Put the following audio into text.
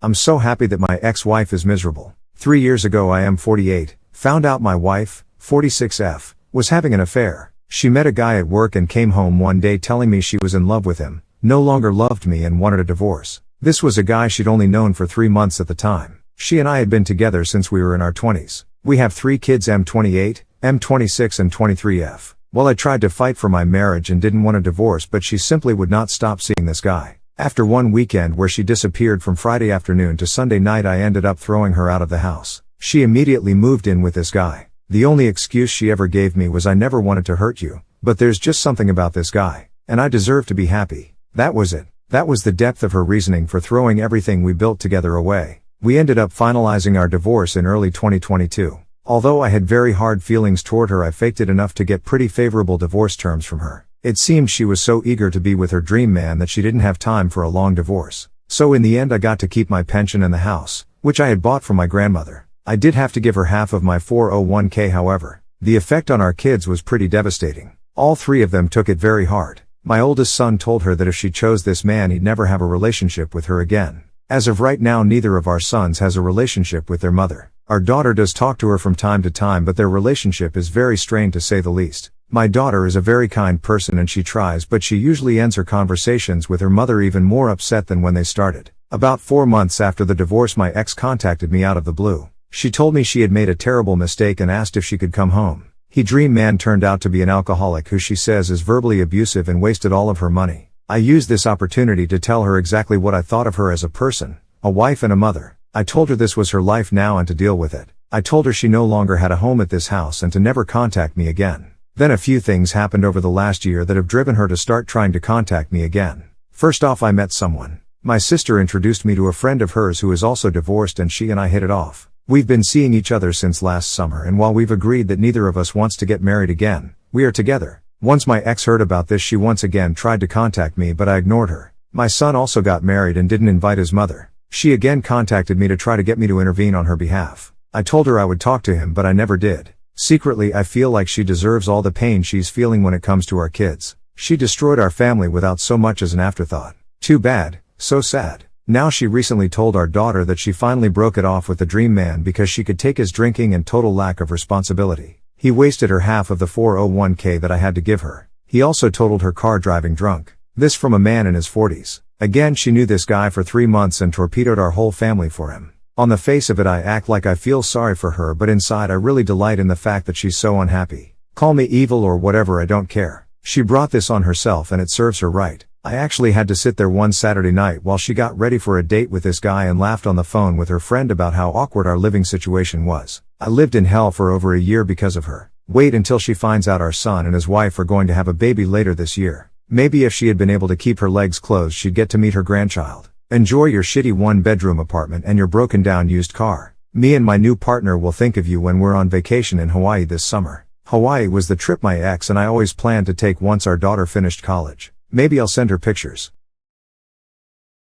I'm so happy that my ex-wife is miserable. 3 years ago I am 48, found out my wife, 46F, was having an affair. She met a guy at work and came home one day telling me she was in love with him, no longer loved me and wanted a divorce. This was a guy she'd only known for 3 months at the time. She and I had been together since we were in our 20s. We have 3 kids, M28, M26 and 23F. Well, I tried to fight for my marriage and didn't want a divorce, but she simply would not stop seeing this guy. After one weekend where she disappeared from Friday afternoon to Sunday night, I ended up throwing her out of the house. She immediately moved in with this guy. The only excuse she ever gave me was, I never wanted to hurt you, but there's just something about this guy, and I deserve to be happy. That was it. That was the depth of her reasoning for throwing everything we built together away. We ended up finalizing our divorce in early 2022. Although I had very hard feelings toward her, I faked it enough to get pretty favorable divorce terms from her. It seemed she was so eager to be with her dream man that she didn't have time for a long divorce. So in the end I got to keep my pension and the house, which I had bought from my grandmother. I did have to give her half of my 401k, however. The effect on our kids was pretty devastating. All 3 of them took it very hard. My oldest son told her that if she chose this man he'd never have a relationship with her again. As of right now, neither of our sons has a relationship with their mother. Our daughter does talk to her from time to time, but their relationship is very strained to say the least. My daughter is a very kind person and she tries, but she usually ends her conversations with her mother even more upset than when they started. About 4 months after the divorce, my ex contacted me out of the blue. She told me she had made a terrible mistake and asked if she could come home. Her dream man turned out to be an alcoholic who she says is verbally abusive and wasted all of her money. I used this opportunity to tell her exactly what I thought of her as a person, a wife and a mother. I told her this was her life now and to deal with it. I told her she no longer had a home at this house and to never contact me again. Then a few things happened over the last year that have driven her to start trying to contact me again. First off, I met someone. My sister introduced me to a friend of hers who is also divorced, and she and I hit it off. We've been seeing each other since last summer, and while we've agreed that neither of us wants to get married again, we are together. Once my ex heard about this, she once again tried to contact me, but I ignored her. My son also got married and didn't invite his mother. She again contacted me to try to get me to intervene on her behalf. I told her I would talk to him, but I never did. Secretly, I feel like she deserves all the pain she's feeling when it comes to our kids. She destroyed our family without so much as an afterthought. Too bad, so sad. Now she recently told our daughter that she finally broke it off with the dream man because she could take his drinking and total lack of responsibility. He wasted her half of the 401k that I had to give her. He also totaled her car driving drunk. This from a man in his 40s. Again, she knew this guy for 3 months and torpedoed our whole family for him. On the face of it, I act like I feel sorry for her, but inside I really delight in the fact that she's so unhappy. Call me evil or whatever, I don't care. She brought this on herself and it serves her right. I actually had to sit there one Saturday night while she got ready for a date with this guy and laughed on the phone with her friend about how awkward our living situation was. I lived in hell for over a year because of her. Wait until she finds out our son and his wife are going to have a baby later this year. Maybe if she had been able to keep her legs closed, she'd get to meet her grandchild. Enjoy your shitty 1-bedroom apartment and your broken down used car. Me and my new partner will think of you when we're on vacation in Hawaii this summer. Hawaii was the trip my ex and I always planned to take once our daughter finished college. Maybe I'll send her pictures.